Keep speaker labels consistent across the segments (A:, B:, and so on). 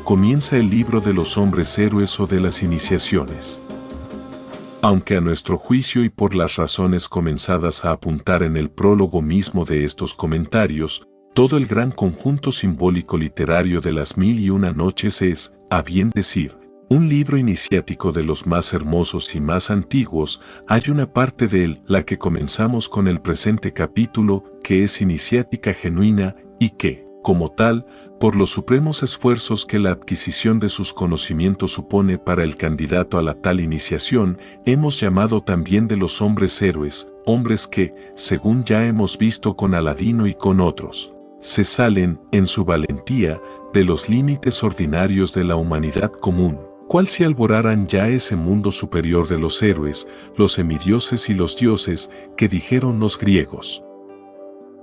A: comienza el libro de los hombres héroes o de las iniciaciones. Aunque a nuestro juicio y por las razones comenzadas a apuntar en el prólogo mismo de estos comentarios, todo el gran conjunto simbólico literario de las 1001 noches es, a bien decir, un libro iniciático de los más hermosos y más antiguos, hay una parte de él, la que comenzamos con el presente capítulo, que es iniciática genuina y que, como tal, por los supremos esfuerzos que la adquisición de sus conocimientos supone para el candidato a la tal iniciación, hemos llamado también de los hombres héroes, hombres que, según ya hemos visto con Aladino y con otros, se salen, en su valentía, de los límites ordinarios de la humanidad común, cual si alboraran ya ese mundo superior de los héroes, los semidioses y los dioses, que dijeron los griegos.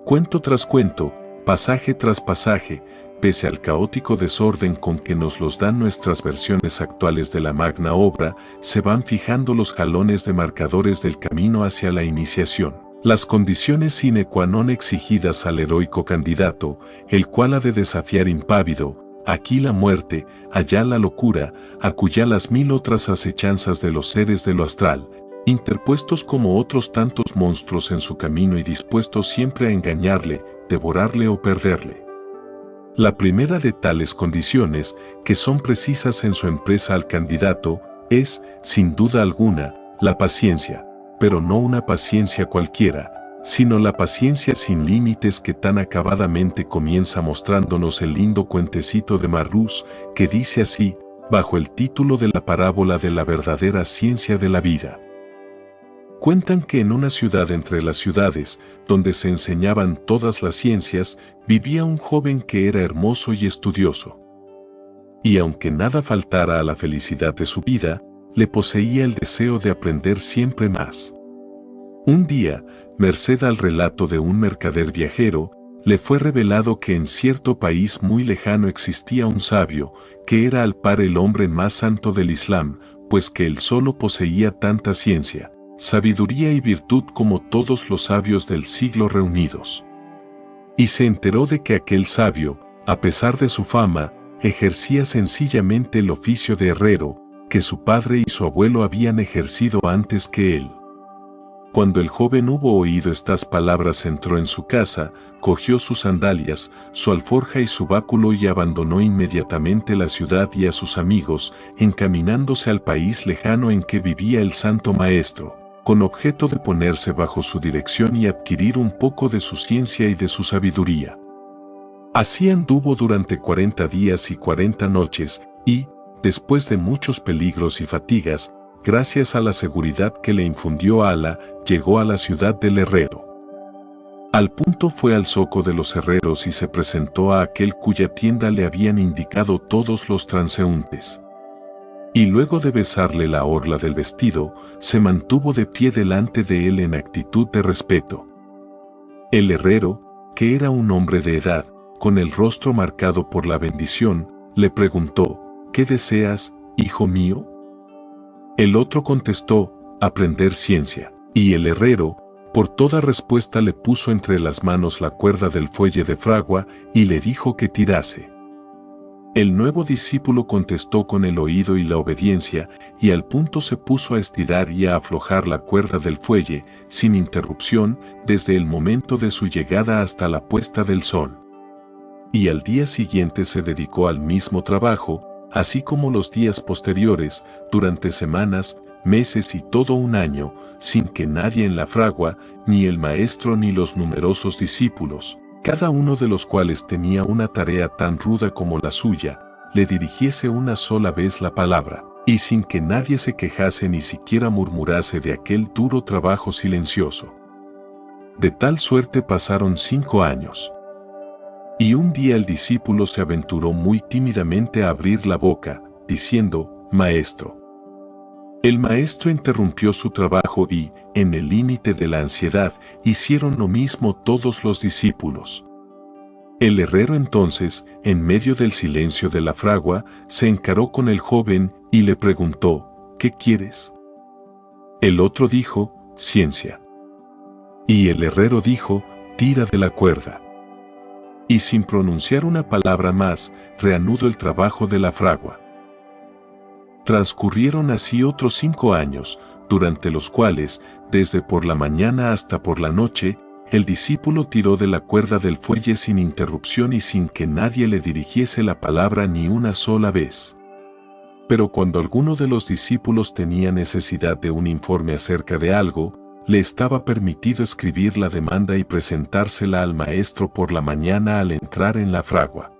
A: Cuento tras cuento, pasaje tras pasaje, pese al caótico desorden con que nos los dan nuestras versiones actuales de la magna obra, se van fijando los jalones de marcadores del camino hacia la iniciación, las condiciones sine qua non exigidas al heroico candidato, el cual ha de desafiar impávido, aquí la muerte, allá la locura, acullá las 1000 otras acechanzas de los seres de lo astral, interpuestos como otros tantos monstruos en su camino y dispuestos siempre a engañarle, devorarle o perderle. La primera de tales condiciones, que son precisas en su empresa al candidato, es, sin duda alguna, la paciencia, pero no una paciencia cualquiera, sino la paciencia sin límites que tan acabadamente comienza mostrándonos el lindo cuentecito de Marrús, que dice así, bajo el título de la parábola de la verdadera ciencia de la vida. Cuentan que en una ciudad entre las ciudades, donde se enseñaban todas las ciencias, vivía un joven que era hermoso y estudioso. Y aunque nada faltara a la felicidad de su vida, le poseía el deseo de aprender siempre más. Un día, merced al relato de un mercader viajero, le fue revelado que en cierto país muy lejano existía un sabio, que era al par el hombre más santo del Islam, pues que él solo poseía tanta ciencia, sabiduría y virtud como todos los sabios del siglo reunidos. Y se enteró de que aquel sabio, a pesar de su fama, ejercía sencillamente el oficio de herrero, que su padre y su abuelo habían ejercido antes que él. Cuando el joven hubo oído estas palabras entró en su casa, cogió sus sandalias, su alforja y su báculo y abandonó inmediatamente la ciudad y a sus amigos, encaminándose al país lejano en que vivía el santo maestro, con objeto de ponerse bajo su dirección y adquirir un poco de su ciencia y de su sabiduría. Así anduvo durante 40 días y 40 noches, y, después de muchos peligros y fatigas, gracias a la seguridad que le infundió Alá, llegó a la ciudad del herrero. Al punto fue al zoco de los herreros y se presentó a aquel cuya tienda le habían indicado todos los transeúntes. Y luego de besarle la orla del vestido, se mantuvo de pie delante de él en actitud de respeto. El herrero, que era un hombre de edad, con el rostro marcado por la bendición, le preguntó, ¿qué deseas, hijo mío? El otro contestó, aprender ciencia, y el herrero, por toda respuesta le puso entre las manos la cuerda del fuelle de fragua y le dijo que tirase. El nuevo discípulo contestó con el oído y la obediencia, y al punto se puso a estirar y a aflojar la cuerda del fuelle, sin interrupción, desde el momento de su llegada hasta la puesta del sol. Y al día siguiente se dedicó al mismo trabajo, así como los días posteriores, durante semanas, meses y todo un año, sin que nadie en la fragua, ni el maestro ni los numerosos discípulos, cada uno de los cuales tenía una tarea tan ruda como la suya, le dirigiese una sola vez la palabra, y sin que nadie se quejase ni siquiera murmurase de aquel duro trabajo silencioso. De tal suerte pasaron 5 años. Y un día el discípulo se aventuró muy tímidamente a abrir la boca, diciendo, «Maestro». El maestro interrumpió su trabajo y, en el límite de la ansiedad, hicieron lo mismo todos los discípulos. El herrero entonces, en medio del silencio de la fragua, se encaró con el joven y le preguntó, «¿Qué quieres?». El otro dijo, «Ciencia». Y el herrero dijo, «Tira de la cuerda». y sin pronunciar una palabra más, reanudó el trabajo de la fragua. Transcurrieron así otros 5 años, durante los cuales, desde por la mañana hasta por la noche, el discípulo tiró de la cuerda del fuelle sin interrupción y sin que nadie le dirigiese la palabra ni una sola vez. Pero cuando alguno de los discípulos tenía necesidad de un informe acerca de algo, le estaba permitido escribir la demanda y presentársela al maestro por la mañana al entrar en la fragua.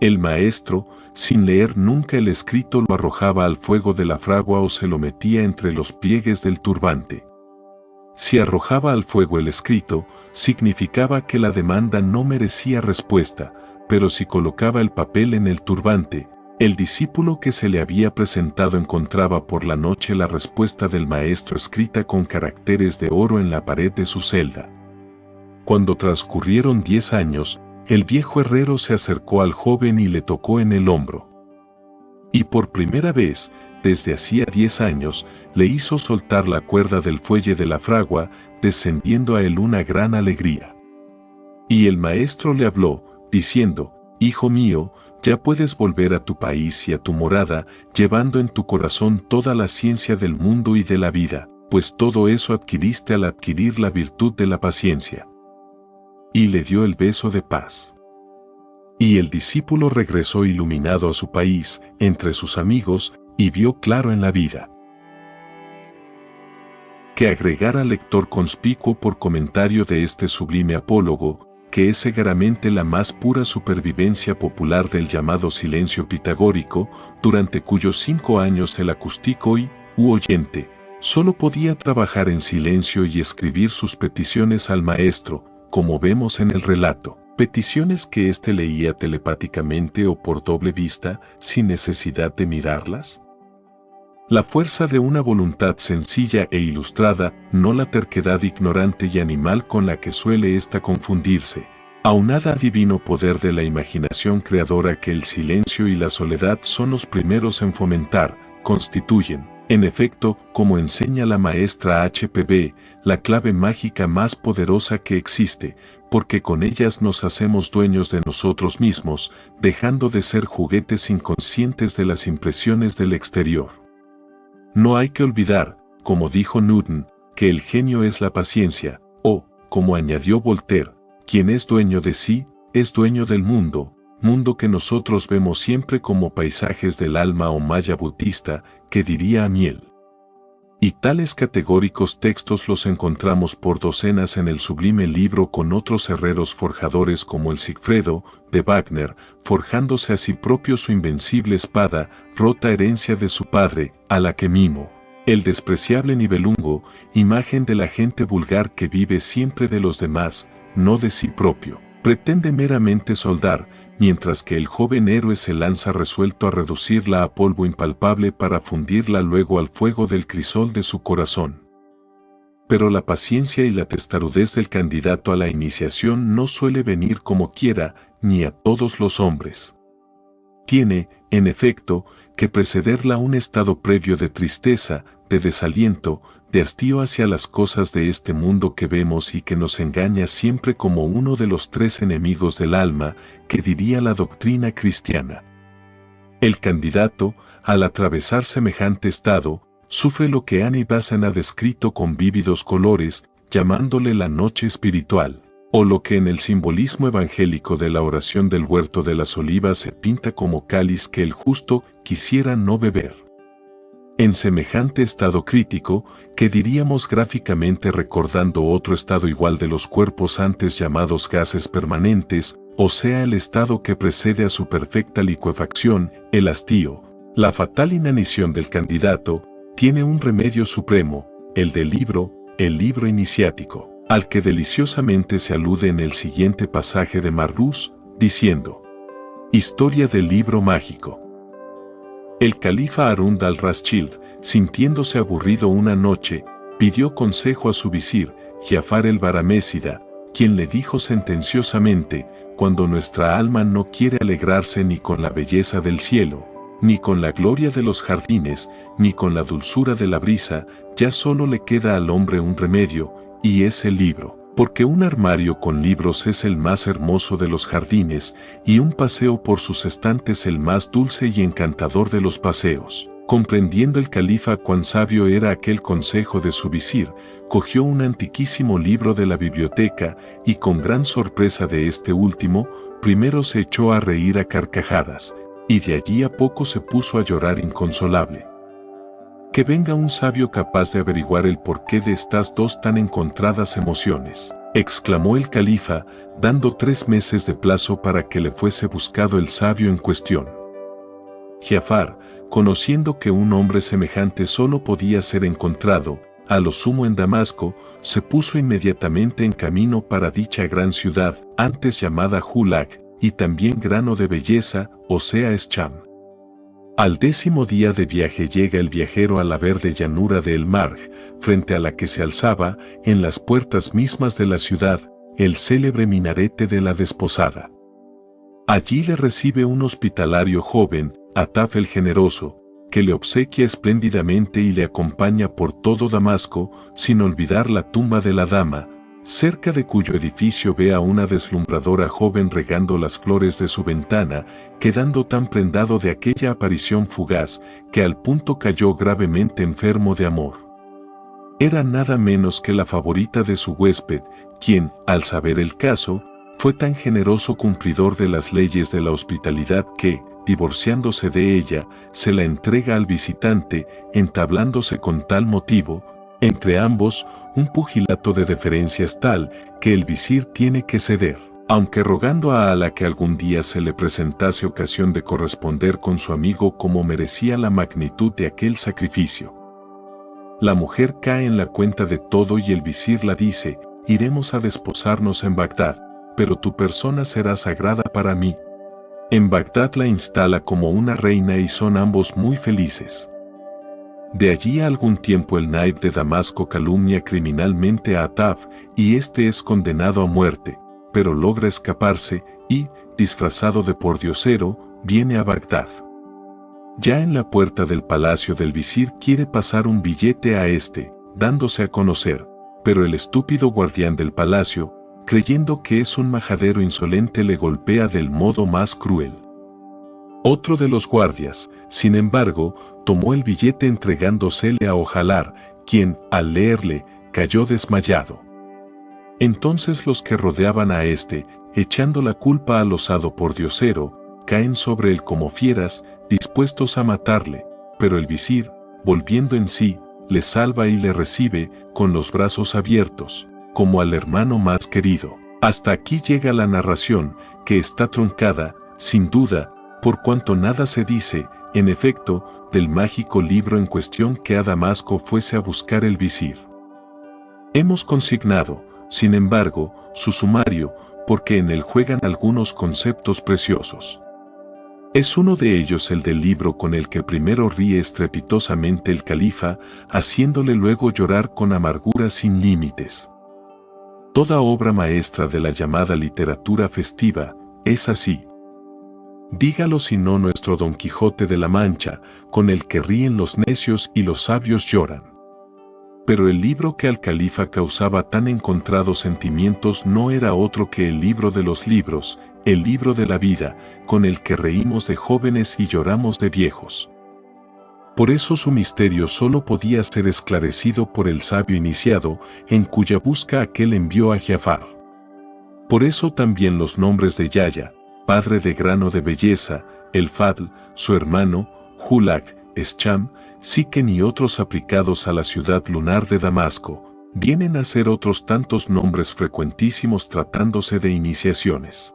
A: El maestro, sin leer nunca el escrito, lo arrojaba al fuego de la fragua o se lo metía entre los pliegues del turbante. Si arrojaba al fuego el escrito, significaba que la demanda no merecía respuesta, pero si colocaba el papel en el turbante, el discípulo que se le había presentado encontraba por la noche la respuesta del maestro escrita con caracteres de oro en la pared de su celda. Cuando transcurrieron 10 años, el viejo herrero se acercó al joven y le tocó en el hombro. Y por primera vez, desde hacía 10 años, le hizo soltar la cuerda del fuelle de la fragua, descendiendo a él una gran alegría. Y el maestro le habló, diciendo: «Hijo mío, ya puedes volver a tu país y a tu morada, llevando en tu corazón toda la ciencia del mundo y de la vida, pues todo eso adquiriste al adquirir la virtud de la paciencia». Y le dio el beso de paz. Y el discípulo regresó iluminado a su país, entre sus amigos, y vio claro en la vida. Que agregar al lector conspicuo por comentario de este sublime apólogo, que es seguramente la más pura supervivencia popular del llamado silencio pitagórico, durante cuyos 5 años el acústico u oyente solo podía trabajar en silencio y escribir sus peticiones al maestro, como vemos en el relato, peticiones que éste leía telepáticamente o por doble vista, sin necesidad de mirarlas. La fuerza de una voluntad sencilla e ilustrada, no la terquedad ignorante y animal con la que suele ésta confundirse, aunada al divino poder de la imaginación creadora que el silencio y la soledad son los primeros en fomentar, constituyen, en efecto, como enseña la maestra H.P.B., la clave mágica más poderosa que existe, porque con ellas nos hacemos dueños de nosotros mismos, dejando de ser juguetes inconscientes de las impresiones del exterior. No hay que olvidar, como dijo Newton, que el genio es la paciencia, o, como añadió Voltaire, quien es dueño de sí, es dueño del mundo, mundo que nosotros vemos siempre como paisajes del alma o maya budista, que diría Amiel. Y tales categóricos textos los encontramos por docenas en el sublime libro con otros herreros forjadores como el Sigfredo, de Wagner, forjándose a sí propio su invencible espada, rota herencia de su padre, a la que mimo. El despreciable Nibelungo, imagen de la gente vulgar que vive siempre de los demás, no de sí propio, pretende meramente soldar, mientras que el joven héroe se lanza resuelto a reducirla a polvo impalpable para fundirla luego al fuego del crisol de su corazón. Pero la paciencia y la testarudez del candidato a la iniciación no suele venir como quiera, ni a todos los hombres. Tiene, en efecto, que precederla un estado previo de tristeza, de desaliento, de hastío hacia las cosas de este mundo que vemos y que nos engaña siempre como uno de los 3 enemigos del alma, que diría la doctrina cristiana. El candidato, al atravesar semejante estado, sufre lo que Annie Besant ha descrito con vívidos colores, llamándole la noche espiritual, o lo que en el simbolismo evangélico de la oración del huerto de las olivas se pinta como cáliz que el justo quisiera no beber. En semejante estado crítico, que diríamos gráficamente recordando otro estado igual de los cuerpos antes llamados gases permanentes, o sea el estado que precede a su perfecta licuefacción, el hastío, la fatal inanición del candidato, tiene un remedio supremo, el libro iniciático, al que deliciosamente se alude en el siguiente pasaje de Marrús, diciendo: Historia del libro mágico. El califa Harún al-Rashid, sintiéndose aburrido una noche, pidió consejo a su visir, Jafar el Barmécida, quien le dijo sentenciosamente: cuando nuestra alma no quiere alegrarse ni con la belleza del cielo, ni con la gloria de los jardines, ni con la dulzura de la brisa, ya solo le queda al hombre un remedio, y es el libro. Porque un armario con libros es el más hermoso de los jardines, y un paseo por sus estantes el más dulce y encantador de los paseos. Comprendiendo el califa cuán sabio era aquel consejo de su visir, cogió un antiquísimo libro de la biblioteca y con gran sorpresa de este último, primero se echó a reír a carcajadas, y de allí a poco se puso a llorar inconsolable. Que venga un sabio capaz de averiguar el porqué de estas dos tan encontradas emociones, exclamó el califa, dando 3 meses de plazo para que le fuese buscado el sabio en cuestión. Giafar, conociendo que un hombre semejante solo podía ser encontrado, a lo sumo en Damasco, se puso inmediatamente en camino para dicha gran ciudad, antes llamada Hulak, y también grano de belleza, o sea Escham. Al 10º día de viaje llega el viajero a la verde llanura de El Marj, frente a la que se alzaba, en las puertas mismas de la ciudad, el célebre minarete de la Desposada. Allí le recibe un hospitalario joven, Ataf el Generoso, que le obsequia espléndidamente y le acompaña por todo Damasco, sin olvidar la tumba de la dama, cerca de cuyo edificio ve a una deslumbradora joven regando las flores de su ventana, quedando tan prendado de aquella aparición fugaz, que al punto cayó gravemente enfermo de amor. Era nada menos que la favorita de su huésped, quien, al saber el caso, fue tan generoso cumplidor de las leyes de la hospitalidad que, divorciándose de ella, se la entrega al visitante, entablándose con tal motivo, entre ambos, un pugilato de deferencias tal que el visir tiene que ceder, aunque rogando a Alá que algún día se le presentase ocasión de corresponder con su amigo como merecía la magnitud de aquel sacrificio. La mujer cae en la cuenta de todo y el visir la dice: iremos a desposarnos en Bagdad, pero tu persona será sagrada para mí. En Bagdad la instala como una reina y son ambos muy felices. De allí a algún tiempo el naib de Damasco calumnia criminalmente a Ataf y éste es condenado a muerte, pero logra escaparse y, disfrazado de pordiosero, viene a Bagdad. Ya en la puerta del palacio del visir quiere pasar un billete a este, dándose a conocer, pero el estúpido guardián del palacio, creyendo que es un majadero insolente, le golpea del modo más cruel. Otro de los guardias, sin embargo, tomó el billete entregándosele a Ojalar, quien, al leerle, cayó desmayado. Entonces los que rodeaban a este, echando la culpa al osado pordiosero, caen sobre él como fieras, dispuestos a matarle, pero el visir, volviendo en sí, le salva y le recibe, con los brazos abiertos, como al hermano más querido. Hasta aquí llega la narración, que está truncada, sin duda, por cuanto nada se dice, en efecto, del mágico libro en cuestión que a Damasco fuese a buscar el visir. Hemos consignado, sin embargo, su sumario, porque en él juegan algunos conceptos preciosos. Es uno de ellos el del libro con el que primero ríe estrepitosamente el califa, haciéndole luego llorar con amargura sin límites. Toda obra maestra de la llamada literatura festiva es así. Dígalo si no nuestro Don Quijote de la Mancha, con el que ríen los necios y los sabios lloran. Pero el libro que al califa causaba tan encontrados sentimientos no era otro que el libro de los libros, el libro de la vida, con el que reímos de jóvenes y lloramos de viejos. Por eso su misterio solo podía ser esclarecido por el sabio iniciado, en cuya busca aquel envió a Giafar. Por eso también los nombres de Yahya, padre de grano de belleza, el Fadl, su hermano, Hulak, Escham, Siquen y otros aplicados a la ciudad lunar de Damasco, vienen a ser otros tantos nombres frecuentísimos tratándose de iniciaciones.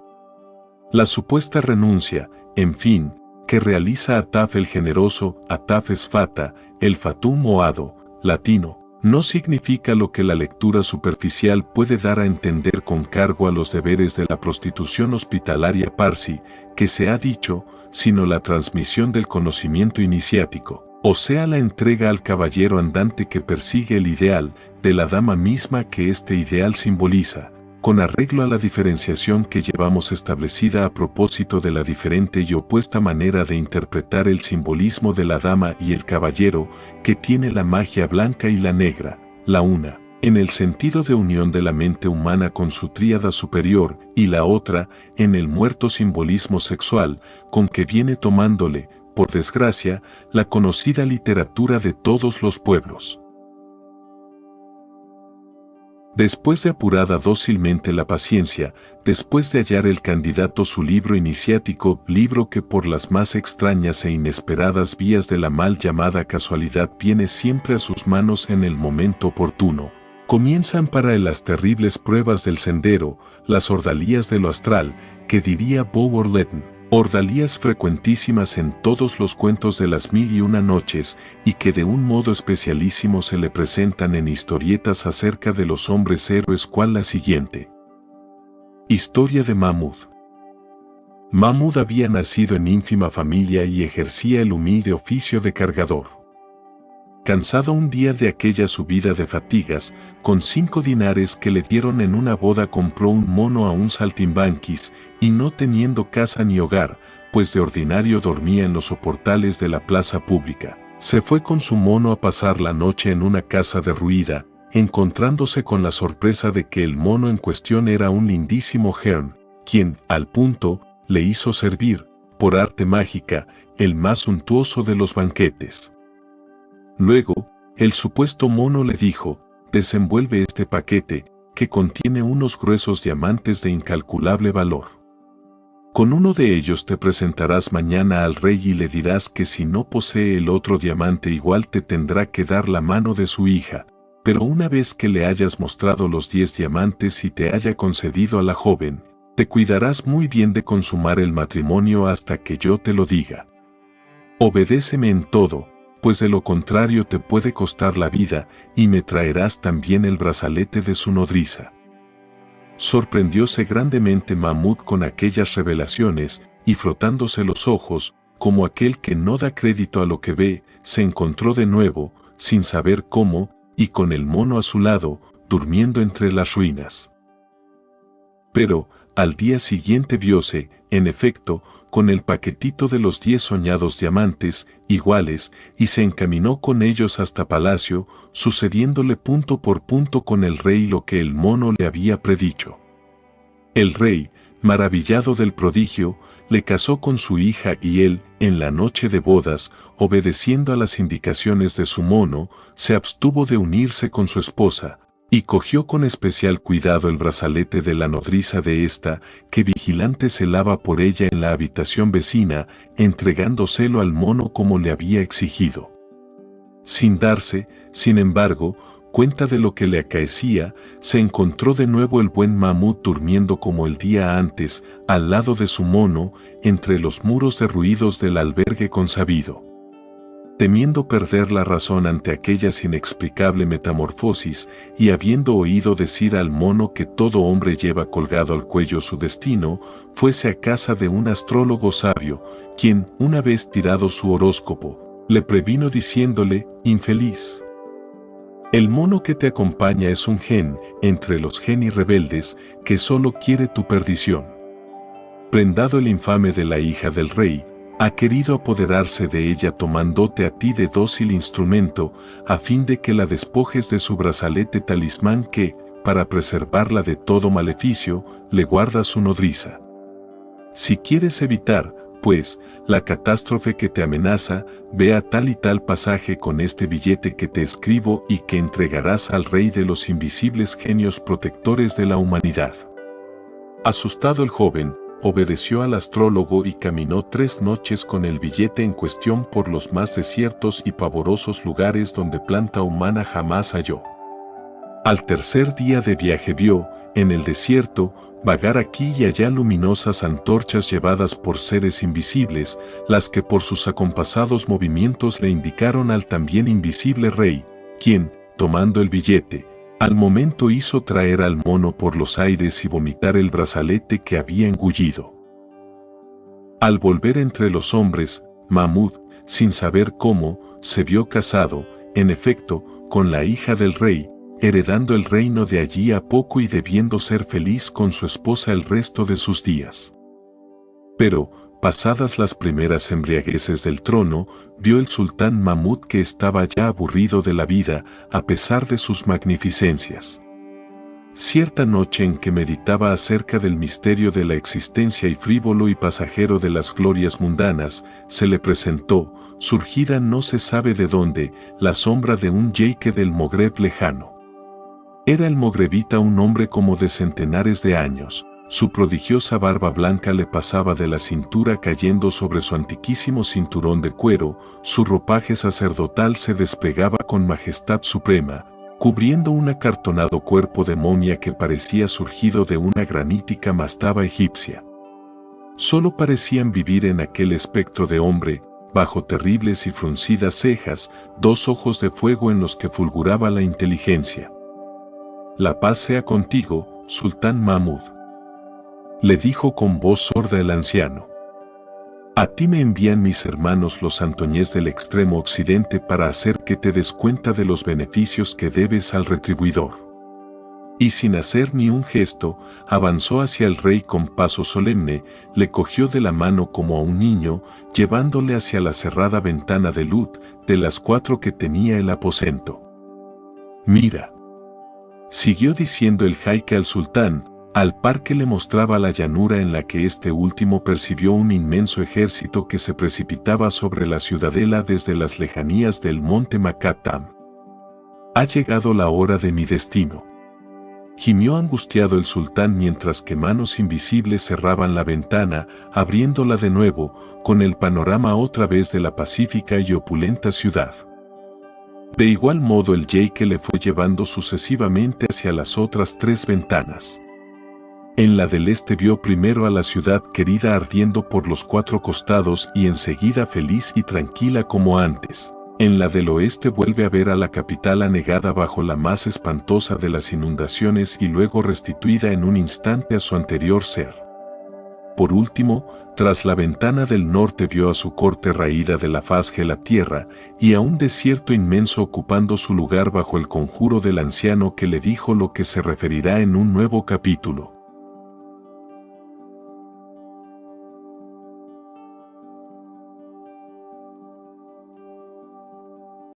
A: La supuesta renuncia, en fin, que realiza Ataf el Generoso, Ataf Esfata, el Fatum o Hado, latino, no significa lo que la lectura superficial puede dar a entender con cargo a los deberes de la prostitución hospitalaria parsi, que se ha dicho, sino la transmisión del conocimiento iniciático, o sea la entrega al caballero andante que persigue el ideal, de la dama misma que este ideal simboliza, con arreglo a la diferenciación que llevamos establecida a propósito de la diferente y opuesta manera de interpretar el simbolismo de la dama y el caballero, que tiene la magia blanca y la negra, la una, en el sentido de unión de la mente humana con su tríada superior, y la otra, en el muerto simbolismo sexual, con que viene tomándole, por desgracia, la conocida literatura de todos los pueblos. Después de apurada dócilmente la paciencia, después de hallar el candidato su libro iniciático, libro que por las más extrañas e inesperadas vías de la mal llamada casualidad viene siempre a sus manos en el momento oportuno, comienzan para él las terribles pruebas del sendero, las ordalías de lo astral, que diría Bulwer Lytton, ordalías frecuentísimas en todos los cuentos de las 1001 noches y que de un modo especialísimo se le presentan en historietas acerca de los hombres héroes, cual la siguiente. Historia de Mahmud. Mahmud había nacido en ínfima familia y ejercía el humilde oficio de cargador. Cansado un día de aquella subida de fatigas, con 5 dinares que le dieron en una boda compró un mono a un saltimbanquis, y no teniendo casa ni hogar, pues de ordinario dormía en los soportales de la plaza pública, se fue con su mono a pasar la noche en una casa derruida, encontrándose con la sorpresa de que el mono en cuestión era un lindísimo Hern, quien, al punto, le hizo servir, por arte mágica, el más suntuoso de los banquetes. Luego, el supuesto mono le dijo: desenvuelve este paquete, que contiene unos gruesos diamantes de incalculable valor. Con uno de ellos te presentarás mañana al rey y le dirás que si no posee el otro diamante igual te tendrá que dar la mano de su hija, pero una vez que le hayas mostrado los 10 diamantes y te haya concedido a la joven, te cuidarás muy bien de consumar el matrimonio hasta que yo te lo diga. Obedéceme en todo, pues de lo contrario te puede costar la vida, y me traerás también el brazalete de su nodriza. Sorprendióse grandemente Mahmud con aquellas revelaciones, y frotándose los ojos, como aquel que no da crédito a lo que ve, se encontró de nuevo, sin saber cómo, y con el mono a su lado, durmiendo entre las ruinas. Pero, al día siguiente vióse, en efecto, con el paquetito de los 10 soñados diamantes, iguales, y se encaminó con ellos hasta palacio, sucediéndole punto por punto con el rey lo que el mono le había predicho. El rey, maravillado del prodigio, le casó con su hija y él, en la noche de bodas, obedeciendo a las indicaciones de su mono, se abstuvo de unirse con su esposa, y cogió con especial cuidado el brazalete de la nodriza de ésta, que vigilante celaba por ella en la habitación vecina, entregándoselo al mono como le había exigido. Sin darse, sin embargo, cuenta de lo que le acaecía, se encontró de nuevo el buen Mahmud durmiendo como el día antes, al lado de su mono, entre los muros derruidos del albergue consabido. Temiendo perder la razón ante aquellas inexplicable metamorfosis, y habiendo oído decir al mono que todo hombre lleva colgado al cuello su destino, fuese a casa de un astrólogo sabio, quien, una vez tirado su horóscopo, le previno diciéndole: infeliz. El mono que te acompaña es un gen, entre los geni rebeldes, que solo quiere tu perdición. Prendado el infame de la hija del rey, ha querido apoderarse de ella tomándote a ti de dócil instrumento, a fin de que la despojes de su brazalete talismán que, para preservarla de todo maleficio, le guarda su nodriza. Si quieres evitar, pues, la catástrofe que te amenaza, ve a tal y tal pasaje con este billete que te escribo y que entregarás al rey de los invisibles genios protectores de la humanidad. Asustado el joven, obedeció al astrólogo y caminó 3 noches con el billete en cuestión por los más desiertos y pavorosos lugares donde planta humana jamás halló. Al tercer día de viaje vio, en el desierto, vagar aquí y allá luminosas antorchas llevadas por seres invisibles, las que por sus acompasados movimientos le indicaron al también invisible rey, quien, tomando el billete, al momento hizo traer al mono por los aires y vomitar el brazalete que había engullido. Al volver entre los hombres, Mahmud, sin saber cómo, se vio casado, en efecto, con la hija del rey, heredando el reino de allí a poco y debiendo ser feliz con su esposa el resto de sus días. Pero, pasadas las primeras embriagueces del trono, vio el sultán Mahmud que estaba ya aburrido de la vida, a pesar de sus magnificencias. Cierta noche en que meditaba acerca del misterio de la existencia y frívolo y pasajero de las glorias mundanas, se le presentó, surgida no se sabe de dónde, la sombra de un jeique del Magreb lejano. Era el mogrebita un hombre como de centenares de años. Su prodigiosa barba blanca le pasaba de la cintura cayendo sobre su antiquísimo cinturón de cuero, su ropaje sacerdotal se desplegaba con majestad suprema, cubriendo un acartonado cuerpo de momia que parecía surgido de una granítica mastaba egipcia. Solo parecían vivir en aquel espectro de hombre, bajo terribles y fruncidas cejas, dos ojos de fuego en los que fulguraba la inteligencia. «La paz sea contigo, Sultán Mahmud», le dijo con voz sorda el anciano. «A ti me envían mis hermanos los Antoñés del extremo occidente para hacer que te des cuenta de los beneficios que debes al retribuidor». Y sin hacer ni un gesto, avanzó hacia el rey con paso solemne, le cogió de la mano como a un niño, llevándole hacia la cerrada ventana de luz de las 4 que tenía el aposento. «Mira», siguió diciendo el jaique al sultán, al par que le mostraba la llanura en la que este último percibió un inmenso ejército que se precipitaba sobre la ciudadela desde las lejanías del monte Makatam. «Ha llegado la hora de mi destino», gimió angustiado el sultán mientras que manos invisibles cerraban la ventana, abriéndola de nuevo, con el panorama otra vez de la pacífica y opulenta ciudad. De igual modo el jeique le fue llevando sucesivamente hacia las otras 3 ventanas. En la del este vio primero a la ciudad querida ardiendo por los 4 costados y enseguida feliz y tranquila como antes. En la del oeste vuelve a ver a la capital anegada bajo la más espantosa de las inundaciones y luego restituida en un instante a su anterior ser. Por último, tras la ventana del norte vio a su corte raída de la faz de la tierra y a un desierto inmenso ocupando su lugar bajo el conjuro del anciano que le dijo lo que se referirá en un nuevo capítulo.